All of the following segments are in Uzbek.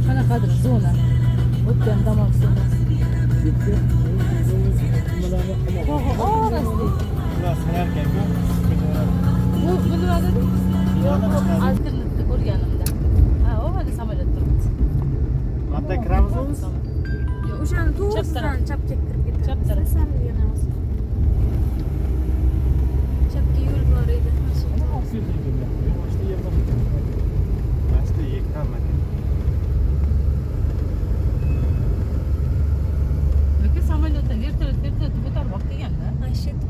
Qanaqadir zona. O'tgan dam olsangiz. Orasida. Bu nima dedi? Alternatda ko'rganimda. Ha, o hali samolyot turibdi. Qayerda kiramiz biz? Yo'q, o'shani to'g'risidan chapga kirib ketamiz. Chap taraf. Sal yuramiz. Chapga yo'l bor edi. Yoki samolyotdan vertolyotga ko'tarib olib kelganda. Mana shu yerda.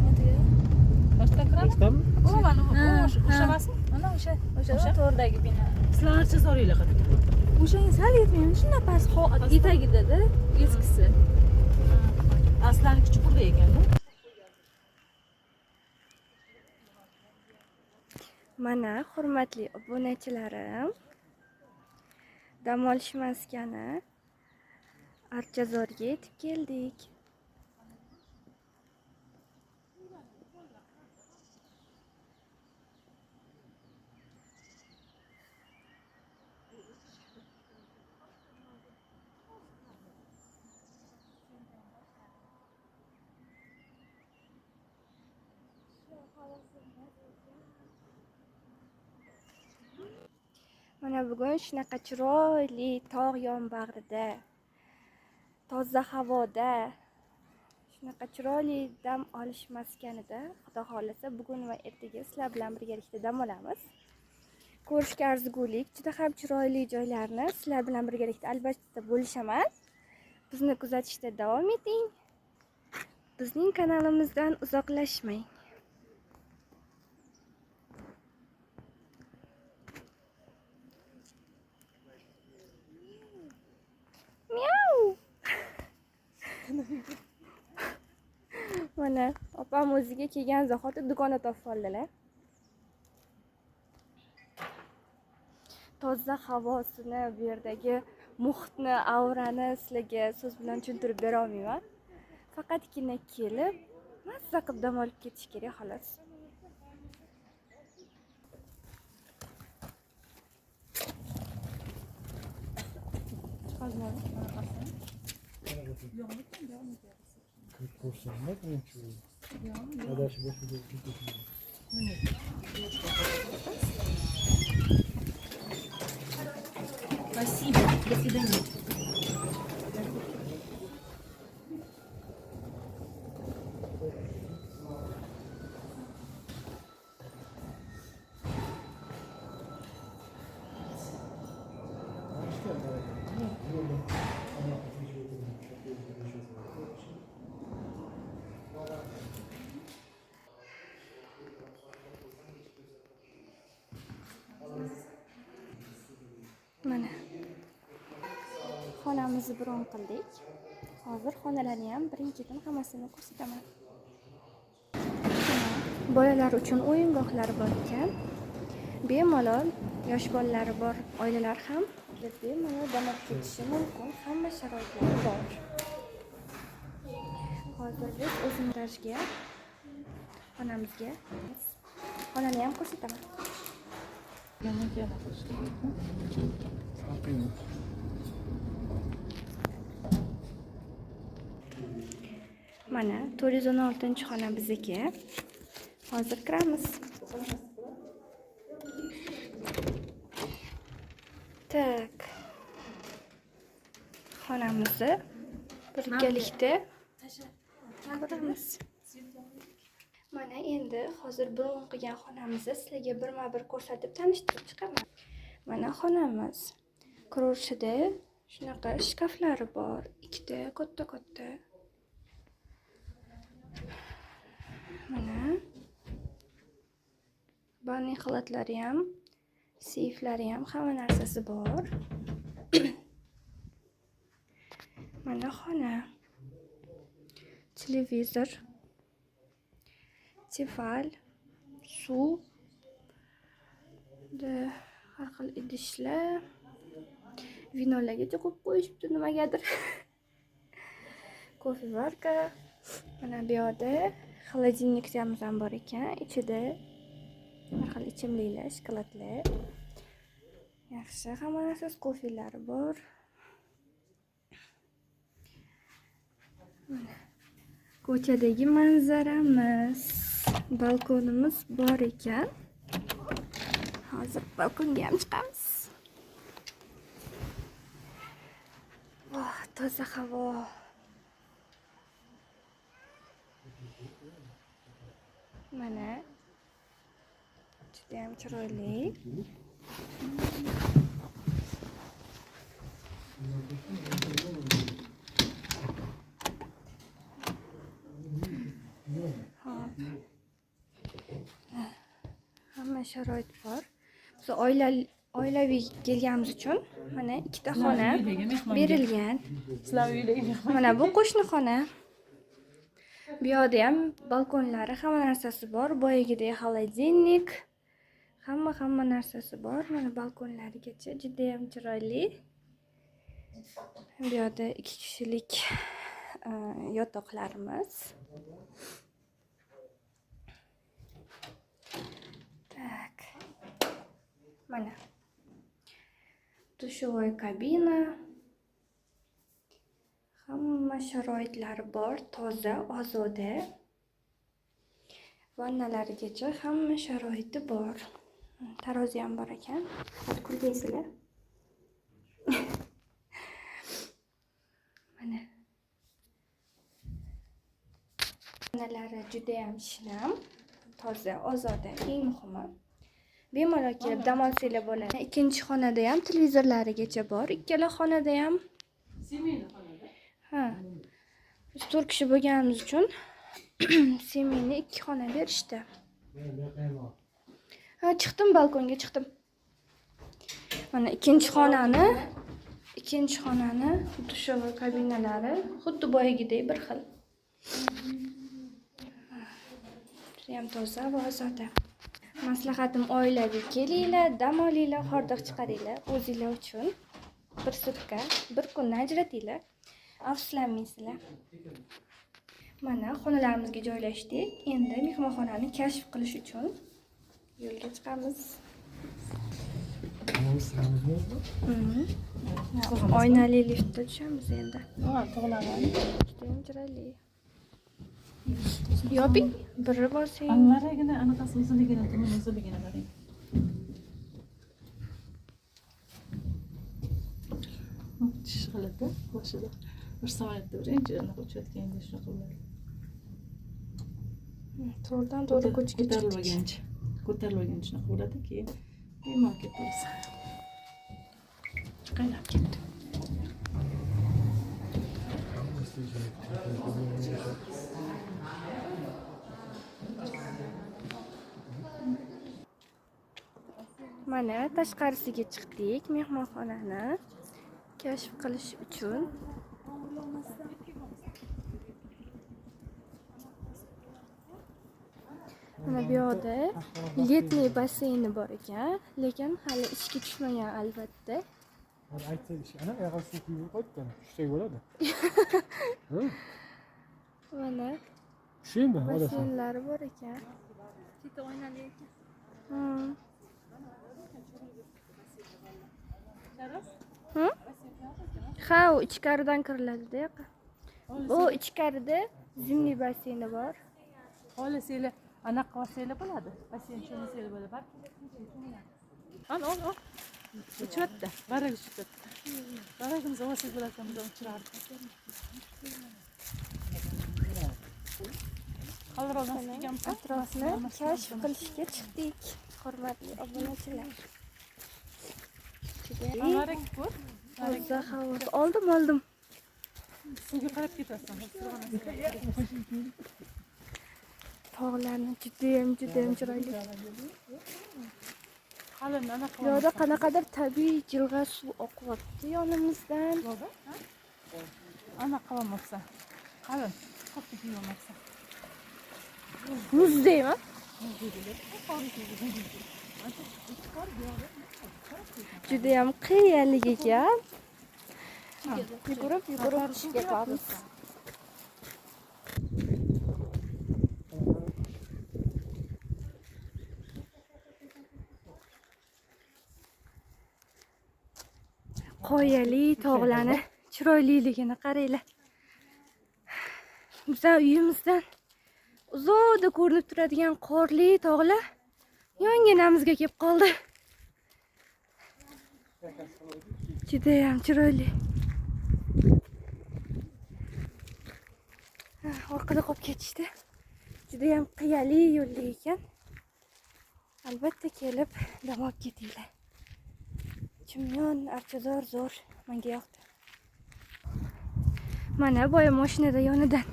Boshqa kiramiz? Boshqami? O, mana o'sha emasmi? Mana o'sha. To'g'ridagi bino. Sizlarcha so'raylar qadar. O'shanga sal yetmaymi? Shunday past etagida-da, eskisi. Aslani kichikroq ekanda. Mana hurmatli obunachilarim, dam olish maskani Archazorga yetib keldik. Mana bugun shunaqa chiroyli tog' yonbag'rida, toza havoda, shunaqa chiroyli dam olish maskanida, Xudo xolasa bugun va ertaga sizlar bilan birgalikda dam olamiz. Ko'rishga arzigulik, juda ham chiroyli joylarni sizlar bilan birgalikda albatta bo'lishaman. Bizni kuzatishda davom eting. Bizning kanalimizdan uzoqlashmang. Mana opam o'ziga kelgan zahoti do'kona topib oldilar. Toza havosini, bu yerdagi muhitni, aurani sizlarga so'z bilan tushuntirib bera olmayman. Faqatgina kelib, mazza qilib dam olib ketish kerak xolos. Спасибо. До свидания. Mana xonamizni bron qildik. Hozir xonalarni ham birinchidan hammasini ko'rsataman. Bolalar uchun o'yingohlar bor ekan. Bemalol yosh bolalari bor oilalar ham bemalol dam olib ketishi mumkin. Hamma sharoitlari bor. Hozir biz o'zimizga xonamizga xonani ham ko'rsataman. Mana 416-xona bizniki. Hozir kiramiz. Tak. Xonamizni birgalikda ko'ramiz. Mana endi hozir bron qilgan xonamizni sizlarga birma-bir ko'rsatib tanishtirib chiqaman. Mana xonamiz. Kirishida shunaqa shkaflari bor. Ikkita katta-katta. Mana banning xalatlari ham, seyflari ham, hamma narsasi bor. Mana xona. Televizor, tefal, suv, har xil idishlar, vinolargacha qo'yib qo'yishibdi nimagadir. Kofe-varka. Mana bu yerda xolodilniklarimiz ham bor ekan, ichida har xil ichimliklar, shokoladlar. Yaxshi, hamma narsasi kofelari bor. Mana ko'chadagi manzaramiz. Balkonimiz bor ekan. Hozir balkonga ham chiqamiz. Voh, toza havo. Mana juda ham chiroyli. Hamma sharoit bor. Biz oilaviy kelganimiz uchun mana ikkita xona berilgan. Mana bu qo'shni xona. Bu yerda ham balkonlari, hamma narsasi bor. Boyagidek xolodilnik, hamma narsasi bor. Mana balkonlarigacha juda ham chiroyli. Bu yerda 2 kishilik yotoqlarimiz. Tak. Mana dushovoy kabina. Hamma sharoitlari bor, toza, ozoda. Vannalarigacha hamma sharoiti bor. Tarozi ham bor ekan. Ko'rgaysizlar. Mana. Vannalari juda ham shinam, toza, ozoda, eng muhimi. Bemalol kelib dam olsanglar bo'ladi. Ikkinchi xonada ham televizorlarigacha bor. Ikkala xonada ham biz 4 kishi bo'lganimiz uchun semeyni 2 xona berishdi. Chiqdim, balkonga chiqdim. Mana ikkinchi xonani dushovoy kabinalari xuddi boyagidek bir xil. Juda ham toza va ozoda. Maslahatim oilaviy kelinglar, dam olinglar, hordiq chiqaringlar o'zinglar uchun. Bir sutka, bir kunni ajratinglar. Afsuslanmaysizlar. Mana xonalarimizga joylashdik. Endi mehmonxonani kashf qilish uchun yo'lga chiqamiz. Oynali liftda tushamiz endi. To'g'lagan. Juda ham chiroyli. Yoping, biri bo'lsang. Anvaragina anaqasi o'ziligini, o'ziligini qarang. Tish qiladi boshida. Bir samolyotda birinchi anaqa uchayotganda shunaqa bo'ladi. To'g'ridan to'g'ri ko'chaga ko'tarilgancha shunaqa bo'ladi, keyin bemalol ketaversa. Qaynab ketdi. Mana tashqarisiga chiqdik mehmonxonani kashf qilish uchun. Mana bu yerda letniy basseyni bor ekan, lekin hali ishga tushmagan albatta. Aytsa ana yog'och suv quyib qo'yibdi. Tushsak bo'ladi. Mana Tushaymi? basseynlari bor ekan. Bitta o'ynali ekan. Ha, u ichkaridan kiriladi-da. Bu ichkarida Zimli basseyni bor. Xohlasanglar anaqa qilsanglar bo'ladi. Basseyn cho'milsanglar bo'ladi. Ol. Uchratdi. Barak uchratdi. Barakimiz olsak bo'larkan, biz uchirardik. Qaldiroqdan kelganmiz. Atrofni kashf qilishga chiqdik, hurmatli obunachilar. Barak ko'r. Toza havo. Oldim. Suvga qarab ketasan. Tog'larni judayam chiroyli. Qalin anaqa. Yo'da qanaqadir tabiiy jilg'a suv oqyapti yonimizdan. Anaqa qilmoqsan. Qalin. Qattiq yeyolmaysan. Muzdaymi? Judayam qiyinlik ekan. Yugurib tushib ketamiz. Qoyali tog'larni chiroyliligini qaranglar. Bizning uyimizdan uzoqda ko'rinib turadigan qorli tog'lar yonginamizga kelib qoldi. Judayam chiroyli. Orqada qolib ketishdi. Judayam qiyali yo'l ekan. Albatta kelib dam olib ketinglar. Chimyon, archazor zo'r, menga yoqdi. Mana boya mashinada yonidan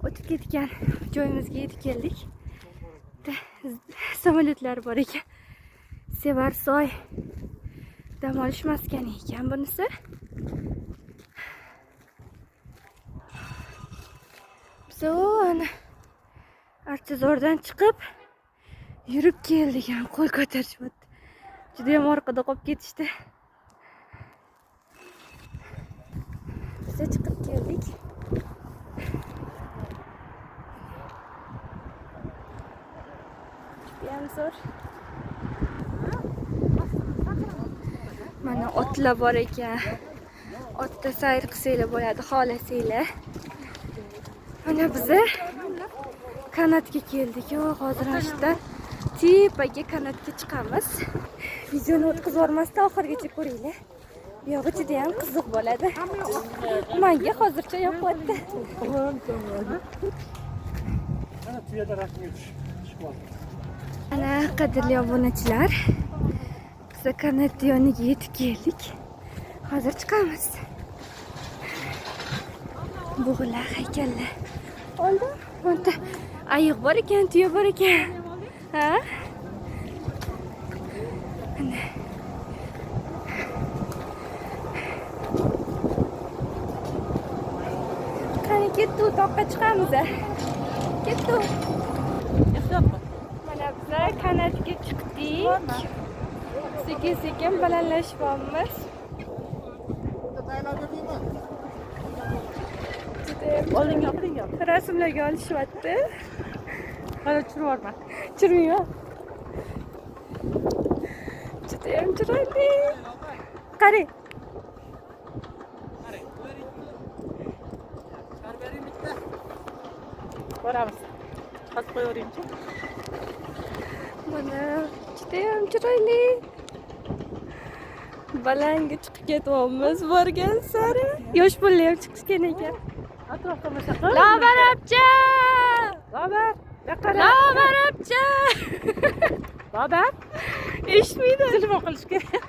o'tib ketgan joyimizga yetib keldik. Samolyotlar bor ekan. Sevarsoy dam olish maskani ekan bunisi. Biz ana archazordan chiqib yurib keldik, ham qo'l ko'tarishmadi. Juda ham orqada qolib ketishdi. Biz chiqib keldik. Juda ham zo'r. Mana otlar bor ekan. Otda sayr qilsanglar bo'ladi, xohlasanglar. Mana biz kanatga keldik. Hozir ashda tepaga kanatga chiqamiz. Videoni o'tkazib yormasdan oxirigacha ko'ringlar. Bu yog'i juda ham qiziq bo'ladi. Menga hozircha yoqyapti. Mana tuyada rasmga tushib oldi. Mana qadrli obunachilar, biz kanat yoniga yetib keldik. Hozir chiqamiz. Bug'lar, haykallar. Oldi. Mana ayiq bor ekan, tuya bor ekan. Ha? Ana. Qani ketdi, toqqa chiqamiz. Ketdi. Mana biz kanatga chiqdik. Sekin balandlashyapmiz. Oldinga olding. Rasmlarga olishyapti. Qara chirib yorma. Chirmiyo. Juda ham chiroyli. Qarang. Boramiz. Qaz qo'yaveringchi. Mana juda ham chiroyli. Balandga chiqib ketyapmiz borgan sari. Yosh bolalar ham chiqishgan ekan. Atrofda masaqa. Lobarabcha! Lobar. Lobarabcha! Lobar. Eshitmaydi. Telefon qilish kerak.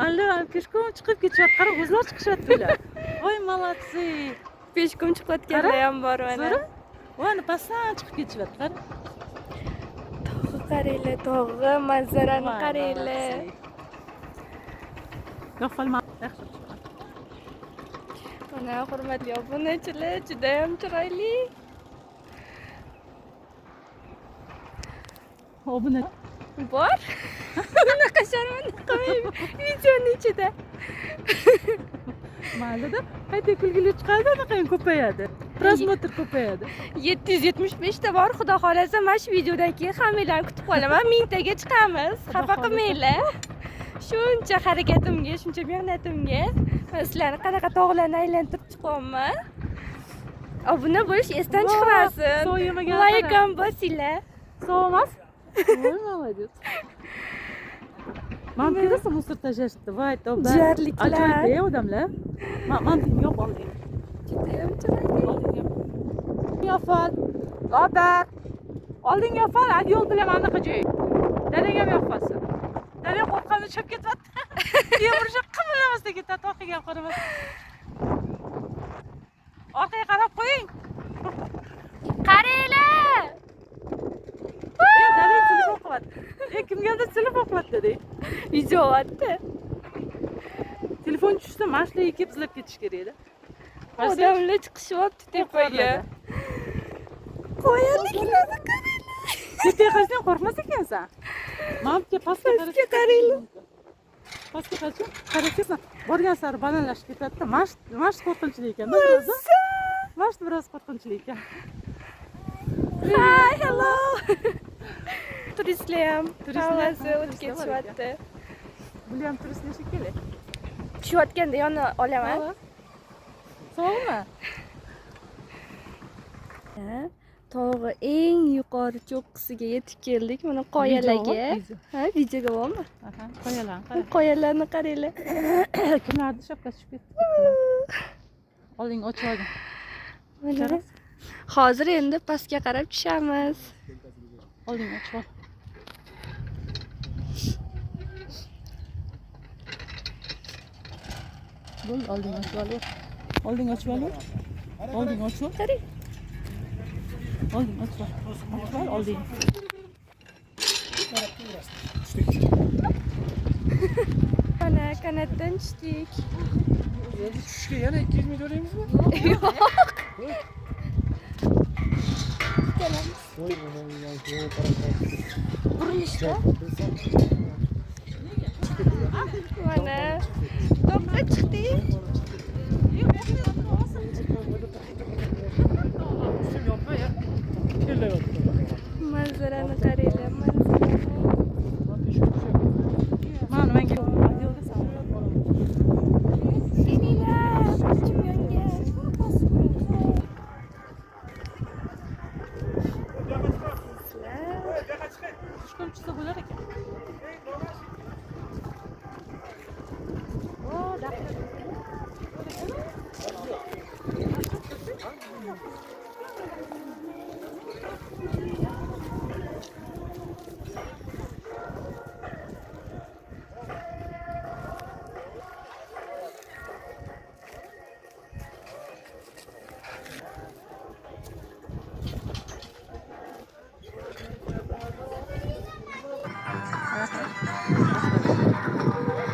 Allo, peshkom chiqib ketyapti. Qara, o'zlar chiqishyaptilar. Voy, молодцы. Peshkom chiqayotganlar ham bor mana. Voy, pastdan chiqib ketyapti. Qara. Tog'i qaranglar, tog'i manzarani qaranglar. Yo'qolma. Yaxshi. Mana hurmatli obunachilar, juda ham chiroyli. Obuna Bor. Bunaqa sharmanda qilmayman videoni ichida. Mayli-da, qayta kulgili chiqadi, anaqa ko'payadi. Prosmotr ko'payadi. 775 ta bor, xudo xolasa mana shu videodan keyin hammalarni kutib qolaman. 1000 taga chiqamiz. Xafa qilmanglar. Shuncha harakatimga, shuncha mehnatimga sizlarni qanaqa tog'larni aylantirib chiqyapman. Obuna bo'lish esdan chiqmasin. So'v yemagan Like ham bosinglar. So'v emas? Voy, молодец. Mamtidasi musor tashlashdi. Voy, tavba. Jarliklar. Ajoyib odamlar. Mamtini yop olding. Judayam chiroyli. Yofal. Lobar. Olding yofal, hadi yo'l bilan anaqa joy. Dadang ham yopfasin. Dadang qo'rqqandan chop ketyapti. Yemirishi qimirlamasdan ketadi, orqaga ham qaramasdan. Orqaga qarab qo'ying. Qaranglar. Dadang telefon qilyapti. Kimgadir telefon qilyapti dadang. Video otdi. Telefon tushsa, mashinaga kelib izlab ketish kerak edi. Odamlar chiqishyapti tepaga. Qo'yarliklarni qaranglar. Tepaga qarasang qo'rqmas ekansan. Mamtga pastga qaranglar. Pastga qarasang, qarasang, borgan sari balandlashib ketadi-da. Mashq qo'rqinchli ekan-da biroz. Mashq biroz qo'rqinchli ekan. Hi, hello. Turistlar ham hammasi o'tib ketishyapti. Bular ham turistlar shekilli. Tushayotganda yonni olaman. So'ngmi? Tog'i eng yuqori cho'qqisiga yetib keldik. Mana qoyalarga. Ha, videoga bormi? Aha, qoyalarni qara. Qoyalarni qaranglar. Kimlarning shapkasi tushib ketdi? Olding ochib oldim. Mana hozir endi pastga qarab tushamiz. Olding ochib ol. Bo'l, olding ochib ol. Olding ochib ol. Olding ochib ol. Qarang. Olding ochib ol. Ochib ol, olding. Mana kanatdan tushdik. Tushishga yana 200 ming to'laymizmi? Yo'q. Burilishda. Mana toqqa chiqdik. Manzarani qaranglar, manzarani. Mana menga videoga Kelinglar, chimyonga. tushkun tushsa bo'lar ekan.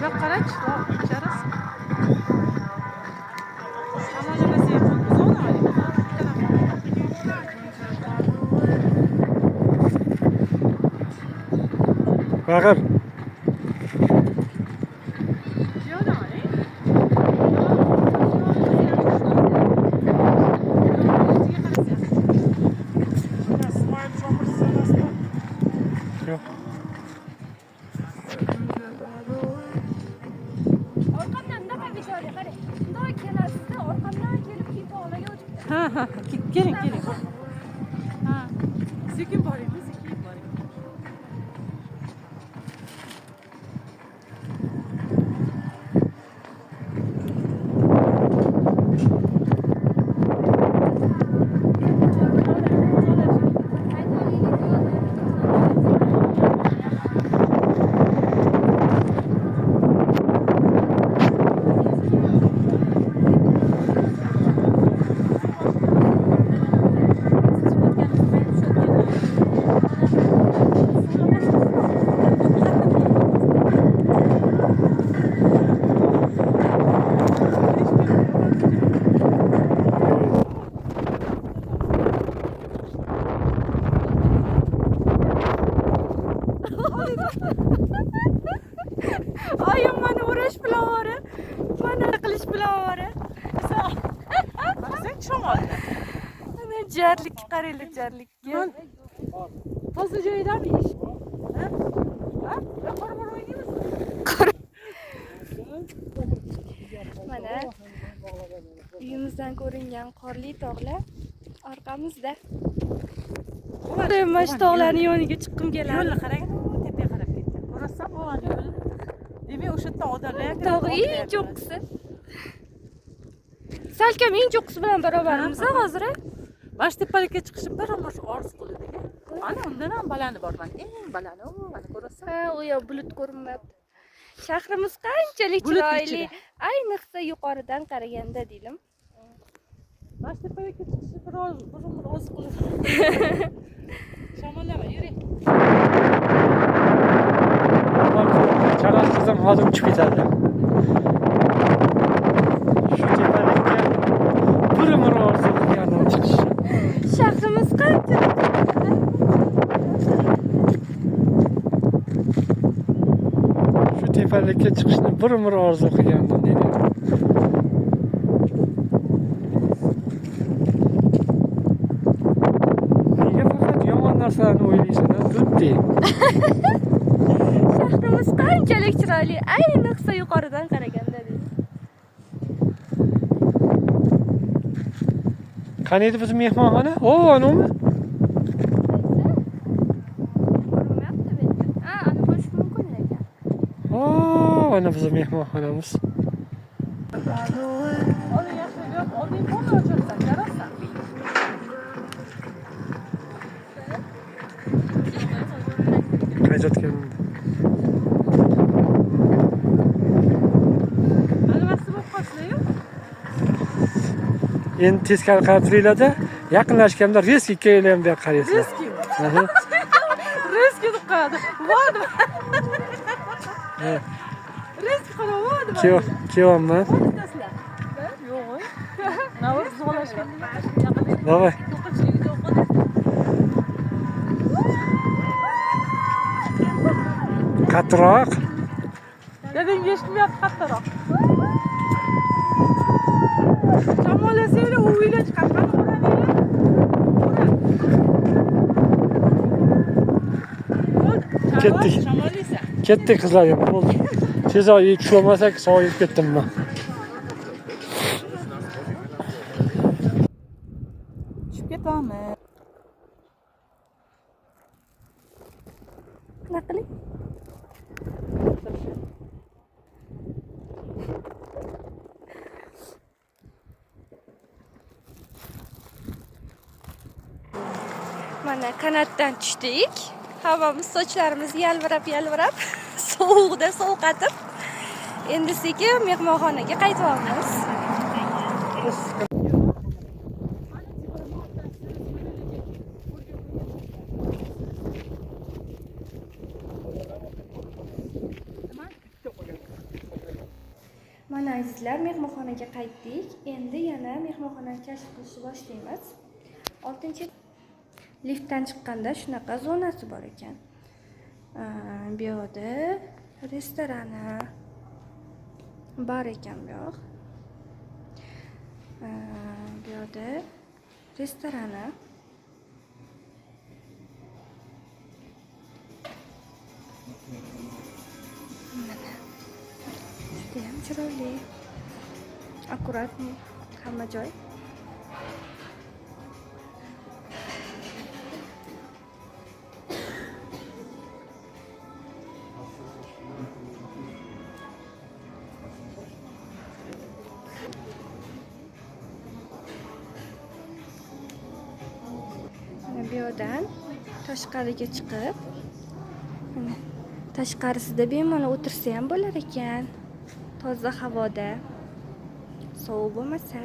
Bak karaç, çarız. Ama ne nasıl yapalım? Zor hali. Bakır. Yok. Orqamdan nima videoga qarang. Bunday kelasizda orqamdan kelib kitonaga o'tibdi. Ha, keling. Ha. Sekin boring, sekin boring. Oyim mana urash bilan ora, mana qilish bilan ora. Sen chomoldi. Mana jarlikka qaranglar, jarlikka. Toza joyidami ish? Ha? Ha? Qora o'ynaymiz. Mana uyimizdan ko'ringan qorli tog'lar. orqamizda. Mana Mana shu tog'larning yoniga chiqqim keladi. yo'lni qarang, tepaga qarab ketdi. Ko'rasan, bu yo'l. Demak, o'sha yerda odamlar ham Tog' eng cho'qqisi. Salkam eng cho'qqisi bilan barobarmiz hozir. Mana shu tepalikka chiqishni bir umr orzu qildik. Ana undan ham balandi bor mana. Eng balandi. Mana ko'rasan. Ha, u yoq bulut ko'rinmayapti. Shahrimiz qanchalik Bulut chiroyli, ichida. ayniqsa yuqoridan qaraganda deydim. Mana shu tepalikka chiqishni bir umr orzu qildik. Shamollama, yuring. Chalas qizim hozir uchib ketadi. Shu tepalikka bir umr orzu qilgandim chiqish. Shahrimiz qanchalik Shu tepalikka chiqishni bir umr orzu qilgandim deydi. Nega faqat yomon narsalarni o'ylaysan? Duddi. shahrimiz qanchalik chiroyli, ayniqsa yuqoridan qaraganda deydim. Qani edi bizim mehmonxona? O, anami? Ko'rinmayapti menga. Ha, ana ko'rish mumkin lekin. O, ana bizim mehmonxonamiz. Oldin yaxshi yo'q, oldin bo'lma o'chirsan, ko'rasan. Qaytayotganimda. Alvasti bo'lib qolsin-yu. Endi teskari qarab turinglar-da, yaqinlashganda reski kelayam deb qaraysizlar. Reski. Aha. Reski deb qo'yadi. Vodi. Ha, Reski qilib vodi. kelyapman. Yo'q. Navbat zo'lashgan. Davay. Qattiqroq. Dedim eshitmayapti qattiqroq. Shamollasanglar u uylar chiqargan Ketdik. Shamollaysan. Ketdik qizlarga. Bo'ldi. Tezroq tushib olmasak sog'ayib ketdim men. Tushib ketamiz. Nima qiling? Mana kanatdan tushdik. Havamiz, sochlarimiz yalvirab sovuqda sovqatib. Endi sekin mehmonxonaga qaytyapmiz. Mana azizlar, mehmonxonaga qaytdik. Endi yana mehmonxonani kashf qilishni boshlaymiz. 6-chi liftdan chiqqanda shunaqa zonasi bor ekan. Bu yerda restorani bor ekan bu yoq. Bu yerda restorani. Judayam chiroyli. Akkuratniy hamma joy. Bu yerdan tashqariga chiqib, mana tashqarisida bemalol o'tirsa ham bo'lar ekan. Toza havoda. Sovuq bo'lmasa.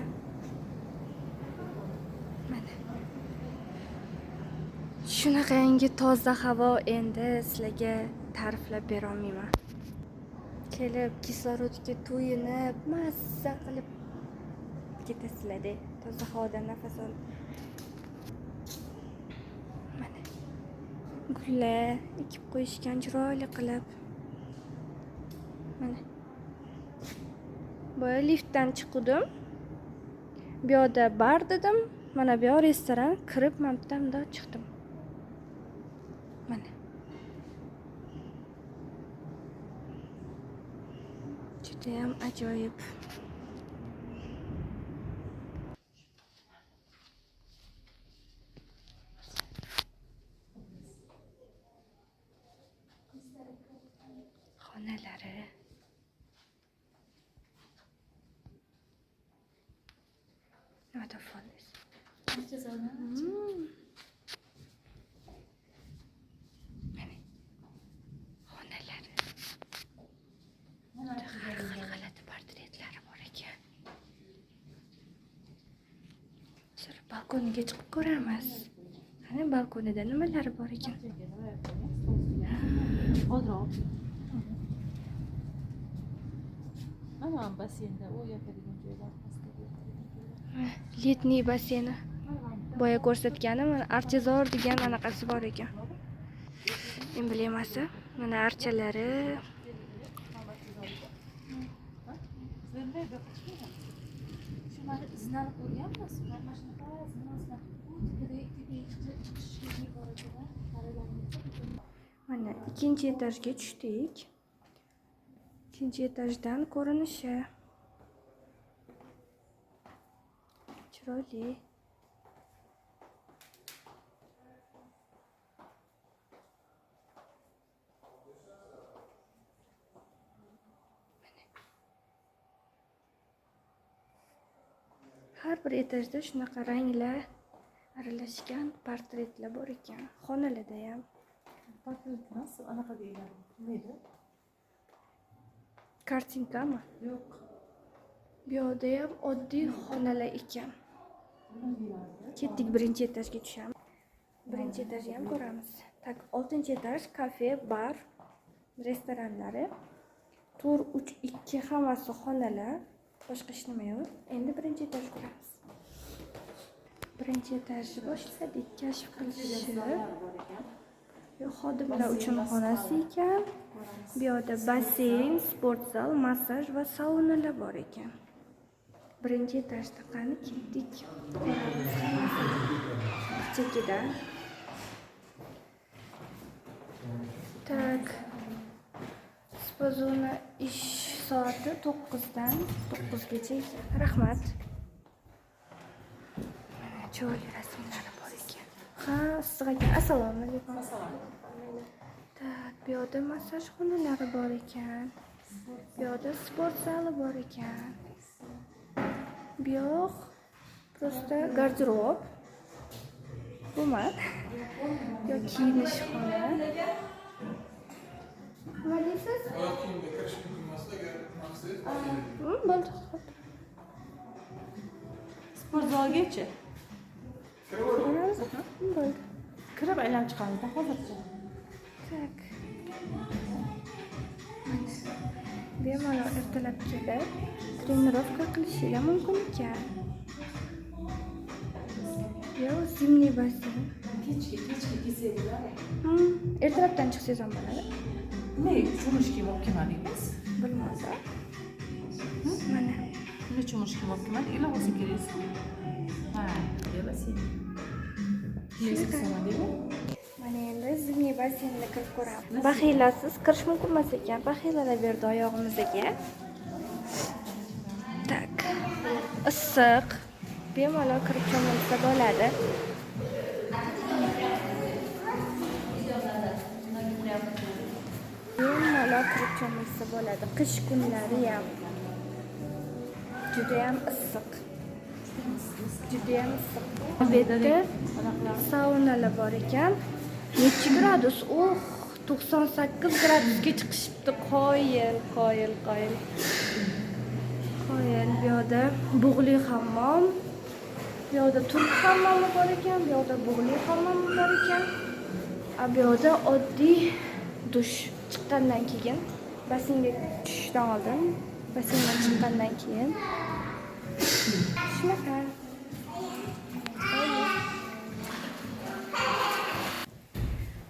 Mana. Shunaqangi toza havo endi sizlarga ta'riflab bera olmayman. Kelib kislorodga to'yinib, mazza qilib ketasizlar-da. Toza havodan nafas olib. Mana. Gullar ekib qo'yishgan chiroyli qilib. Mana. Boya liftdan chiqdim. Bu yerda bar dedim. Mana bu yer restoran, kirib mamtamda chiqdim. Mana. Judayam ajoyib. Xonalari. Har xil g'alati portretlari bor ekan. Hozir balkoniga chiqib ko'ramiz. Qani balkonida nimalar bor ekan? Odroq. Mana bassenda u yotadigan joylar pastda. Letniy basseni. Boya ko'rsatganim mana archazor degan anaqasi bor ekan. Emblemasi. Mana archalari. Shunlar iznalib ko'rganmiz. Mana shunaqa zinaslar. Mana ikkinchi etajga tushdik. Ikkinchi etajdan ko'rinishi. Chiroyli. Har bir etajda shunaqa ranglar aralashgan portretlar bor ekan. Xonalarda ham. Portretmas, anaqa deyiladi. Nima edi? Kartinkami? Yo'q. Bu yerda ham oddiy xonalar ekan. Ketdik, birinchi etajga tushamiz. Birinchi etajni ham ko'ramiz. Tak, 6-etaj kafe, bar, restoranlari. 4, 3, 2 hammasi xonalar. Boshqa hech nima yo'q. Endi birinchi etajni ko'ramiz. Birinchi etajni boshladik kashf qilishni. Bu xodimlar uchun xonasi ekan. Bu yerda basseyn, sport zal, massaj va saunalar bor ekan. Birinchi etajda qani ketdik. Chekida. Tak. Spazona ish soati 9 dan 9gacha ekan. Rahmat. Mana choy rasmlari bor ekan. Ha, sizga assalomu alaykum. Tak, bu yerda massaj xonalari bor ekan. Bu yerda sport zali bor ekan. Bu yoq prosta garderob. Bumi? Yo kiyinish xona. Nima deysiz? Bo'ldi. Sport zalgacha. Ko'ramiz. Bo'ldi. Kirib aylanib chiqamiz hozircha. Tak. Bemalol ertalab kelib, trenirovka qilishingiz mumkin ekan. Yo, zimniy basseyn. Kechga kelsangiz. Ertalabdan chiqsangiz ham bo'ladi. Nima cho'mish kiyib olib kelmadingiz? Bilmasa. Mana. Nima cho'mish kiyib olib kelmadingiz? Ila bo'lsa kerak. Ha, yana sen. Mana endi zimniy basseynga kirib ko'ramiz. Baxilasiz kirish mumkin emas ekan. Baxilalar berdi oyog'imizga. Tak. Issiq. Bemalol kirib cho'milsa bo'ladi. Bemalol kirib cho'milsa bo'ladi. Qish kunlari ham juda ham issiq. Juda ham issiq. Bu yerda saunalar bor ekan. Necha gradus? 98 gradusga chiqishibdi. Qoyil. Bu yerda bug'li hammom. Bu yerda turk hammomi bor ekan. Bu yerda bug'li hammomi bor ekan. Bu yerda oddiy dush chiqqandan keyin, basseynga tushishdan oldin, basseyndan chiqqandan keyin shunaqa.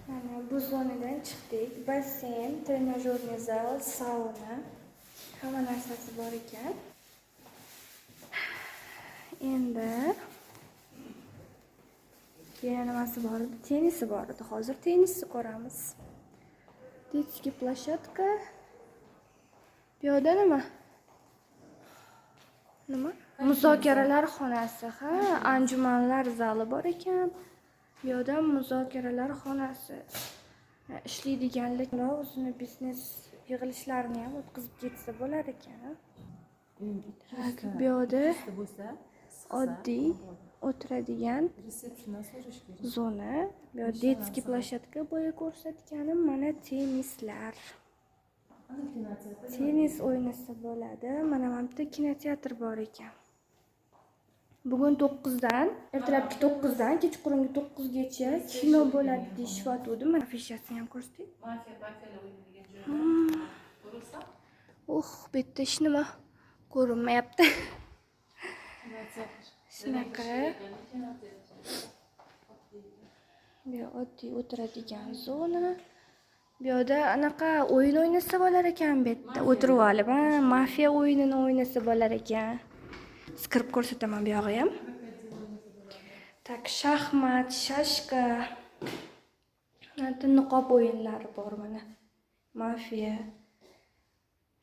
Mana bu zonadan chiqdik. Basseyn, trenajyorniy zal, sauna, hamma narsasi bor ekan. Endi yana nimasi bor edi? Tennisi bor edi. Hozir tennisni ko'ramiz. Детский площадка. Bu yerda nima? Muzokaralar xonasi. Ha, anjumanlar zali bor ekan. Bu yerda muzokaralar xonasi. Ishlaydiganlar o'zini biznes yig'ilishlarini ham o'tkazib ketsa bo'lar ekan. Bu yerda oddiy o'tiradigan Resepsiyondan so'rash kerak. zona. Bu yoq detskiy plashatka boya ko'rsatganim. Mana tennislar. Tennis o'ynasa bo'ladi. Mana bu yerda kinoteatr bor ekan. Bugun 9 dan, ertalabki 9 dan kechqurungi 9 gacha kino bo'ladi deyishayotgandi. Mana afishasini ham ko'rsating. Mafiyalar o'ynaydigan joy. Ko'rsa? Bu yerda hech nima ko'rinmayapti. Shunaqa. Bu oddiy o'tiradigan zona. Bu yerda anaqa o'yin o'ynasa bo'lar ekan bu yerda. O'tirib olib, mafiya o'yinini o'ynasa bo'lar ekan. Skirib ko'rsataman bu yog'i ham. Tak, shaxmat, shashka. Mana niqob o'yinlari bor mana. Mafiya.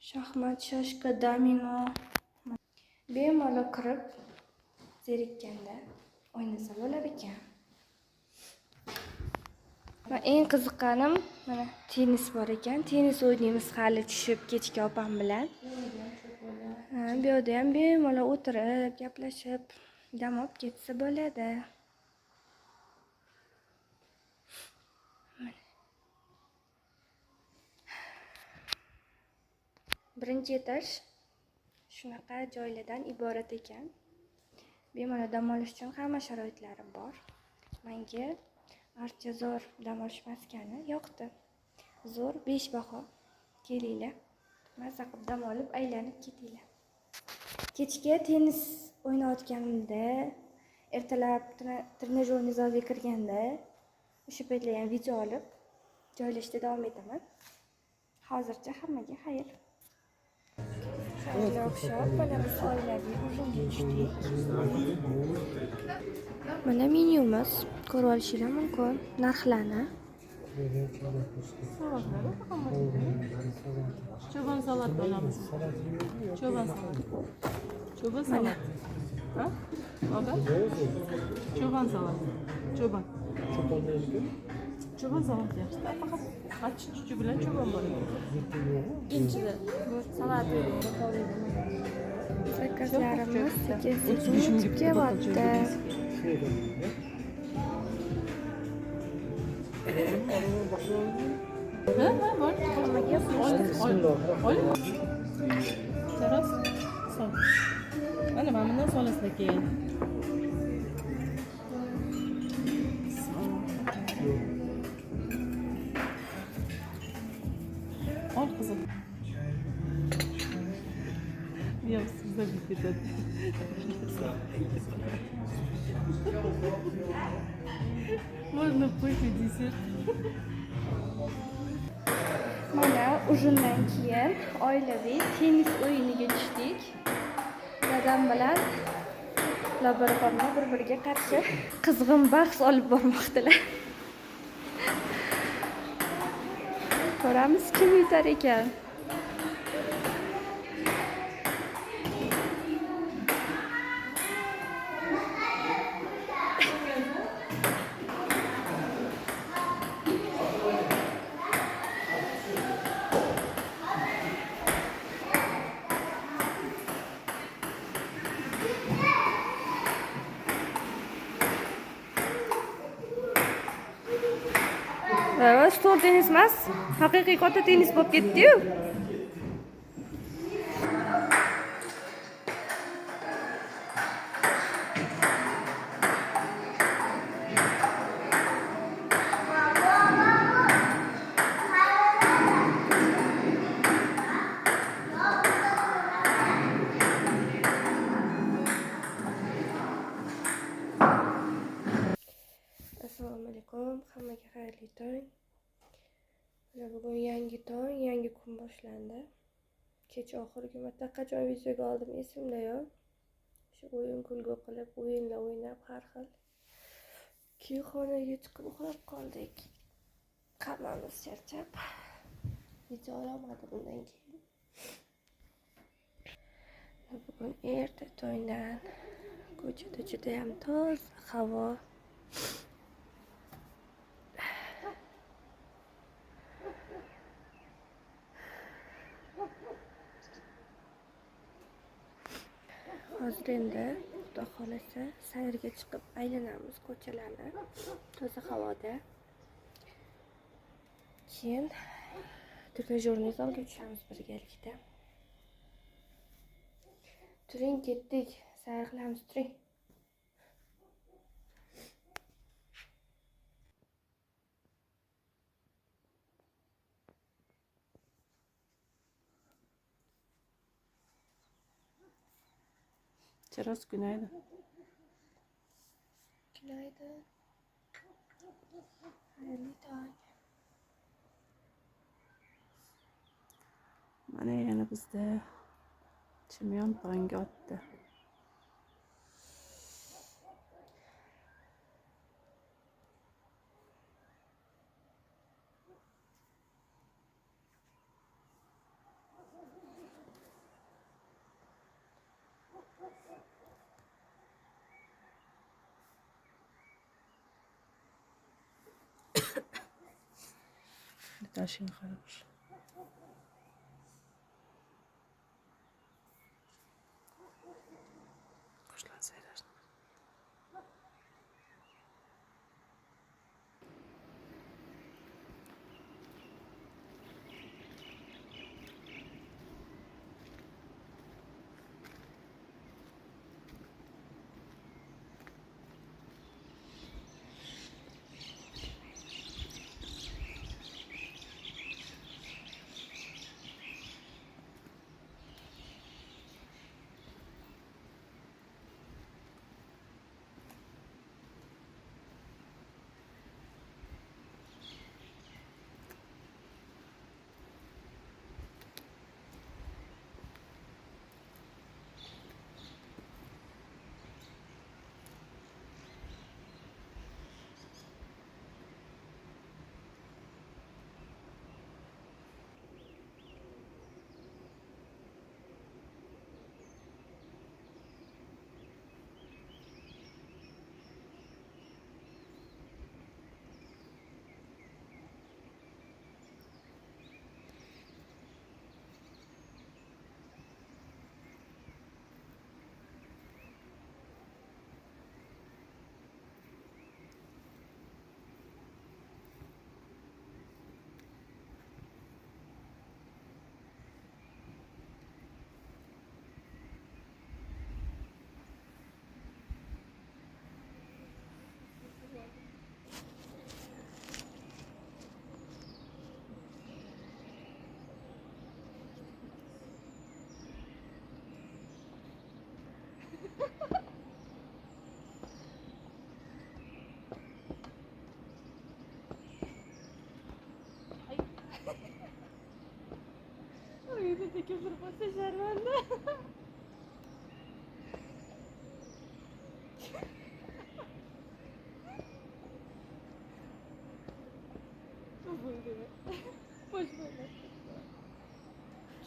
Shaxmat, shashka, domino. Bemalol kirib zerikkanda o'ynasa bo'lar ekan. Va eng qiziqqanim mana tennis bor ekan. Tennis o'ynaymiz hali tushib kechga opam bilan. Bu yerda ham bemalol o'tirib, gaplashib, dam olib ketsa bo'ladi. Birinchi etaj shunaqa joylardan iborat ekan. Bemalol dam olish uchun hamma sharoitlari bor. Menga archa zo'r dam olish maskani yoqdi. Zo'r 5 baho. Kelinglar. Mazza qilib dam olib aylanib ketinglar. Kechga tennis o'ynayotganimda, ertalab trenajyorniy zalga kirganda o'sha paytlar ham video olib joylashda davom etaman. Hozircha hammaga xayr. Shunga o'xshab mana biz oilaviy uzunga tushdik. Mana menyumiz, ko'rib olishingiz mumkin narxlarni. Cho'ban salat olamiz. Cho'ban salat. Cho'ban salat. Ha? Baba? Cho'ban salat. Cho'ban. Cho'ban salat yaxshi. Faqat achchiq chuchu bilan cho'ban bor ekan. Ikkinchida bu salat Zakazlarimiz sekin-sekin kelyapti. Ha, bor. Oy. Taras. Sol. Mana bundan solasizlar keyin. Ol qizim. Yo'q, sizda ketadi. Можно пойти десерт. Mana ujundan keyin oilaviy tennis o'yiniga tushdik. Dadam bilan laboratoriyada bir-biriga qarshi qizg'in bahs olib bormoqdalar. Ko'ramiz kim yutar ekan. Stol tennis emas, haqiqiy katta tennis bo'lib ketdi-yu. Assalomu alaykum, hammaga xayrli tong. Mana bugun yangi tong, yangi kun boshlandi. Kecha oxirgi marta qachon videoga oldim esimda yo'q. Shu o'yin kulgu qilib, o'yinlar o'ynab, har xil. Keyin xonaga chiqib uxlab qoldik. Hammamiz charchab. Video olmadim undan keyin. Bugun erta tongdan ko'chada juda ham toza havo. Hozir endi Xudo xolasa sayrga chiqib aylanamiz ko'chalarni toza havoda. Keyin trenajyorni zalga tushamiz birgalikda. Turing, ketdik. Sayr qilamiz, turing. Chiroz, günaydın. Günaydın. Hayırlı tong. Mana yana bizda chimyon tongga otdi. Tashing xarash. Qushlar sayrashdi. Uyumadaki bir pasta şarmanda. Boş ver.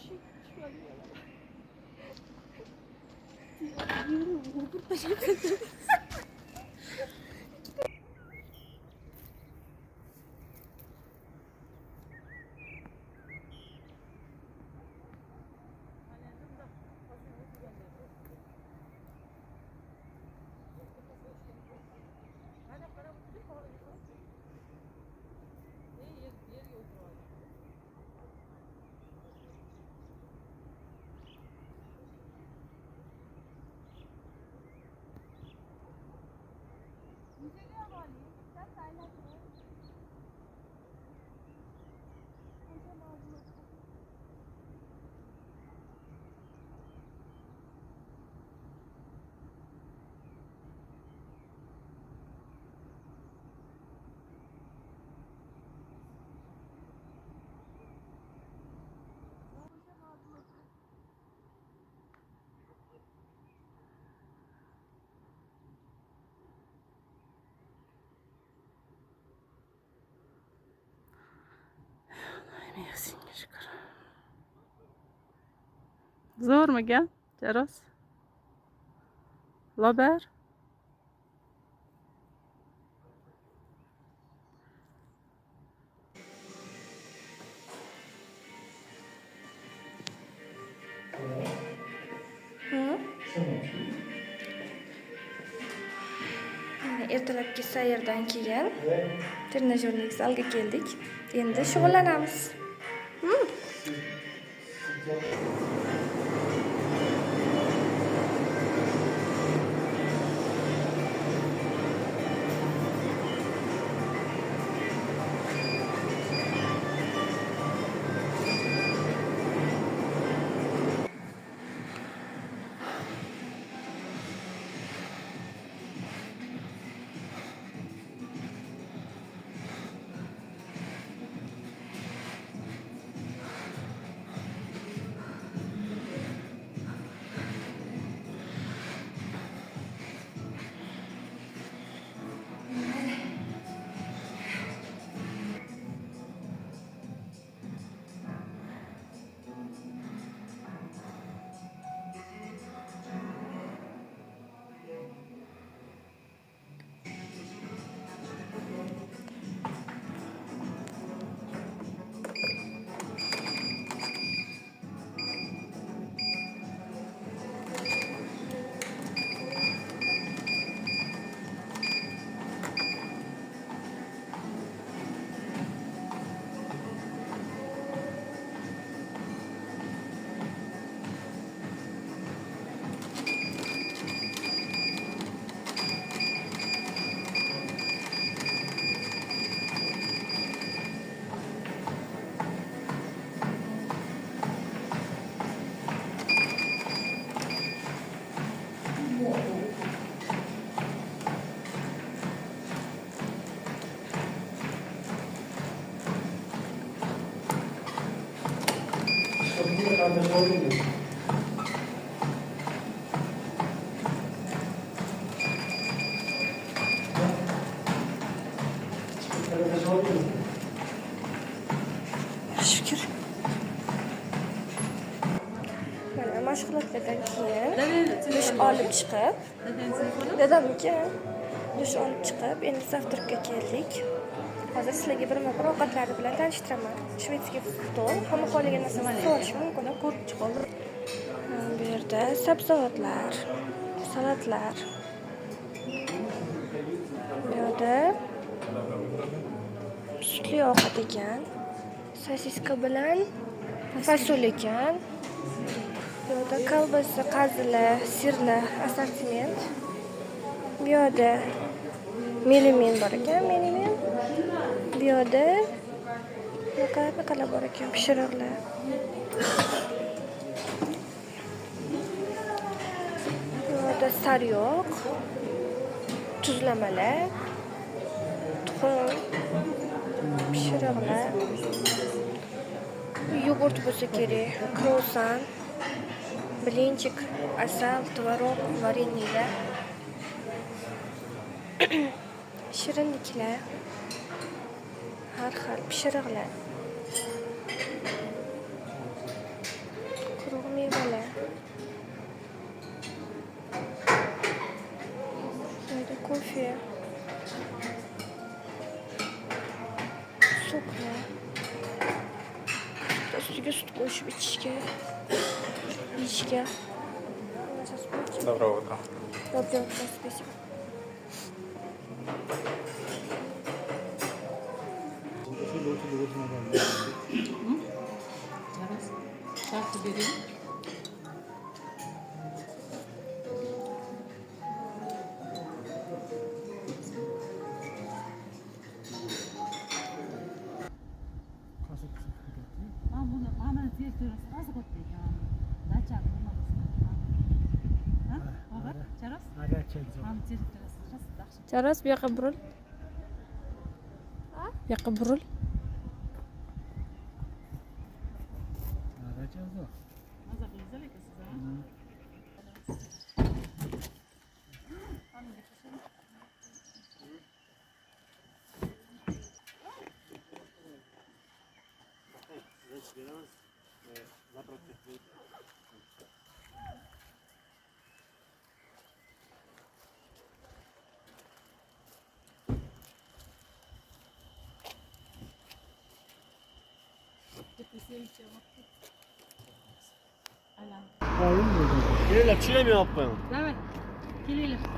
Çık alıyorlar. Yürü, burada şey. Zo'rmi gel, Chiroz? Lobar? ertalabki sayrdan keyin trenajyorlik zalga keldik. Endi shug'ullanamiz. Shukr. Mana mashg'ulotlardan keyin dush olib chiqib, dadamniki dush olib chiqib, endi zavtrakka keldik. Hozir sizlarga birma-bir ovqatlari bilan tanishtiraman. Shvedskiy stol, hamma xohlagan narsani so'rash mumkin, ko'rib chiqoldi. Bu yerda sabzavotlar, salatlar. Bu yerda sutli ovqat ekan. Sosiska bilan fasol ekan. Bu yerda kolbasa, qazili, sirli assortiment. Bu yerda melimen bor ekan, melimen. Bu yerda naqalar bor ekan, pishiriqlar. Bu yerda sariyog', tuzlamalar, tuxum, pishiriqlar. Yogurt bo'lsa kerak, kruassan, blinchik, asal, tvorog, vareniylar. Shirinliklar, har xil pishiriqlar. Quruq mevalar. Burada kofe. Suplar. Ustiga sut qo'shib ichishga, yeyishga. Доброе утро. Доброе утро, спасибо. Şarkı vereyim. Ben bunu hemen zeytiyoruz. Nasıl koyacağım? Daça bunu. Ha? Baba, çaras? Hem zeytiyoruz. Charas, bu yoqqa buril. Bu yoqqa buril. Nasıl güzel ikisi de. Gelelim çile mi yapmayalım? Давай, келелер.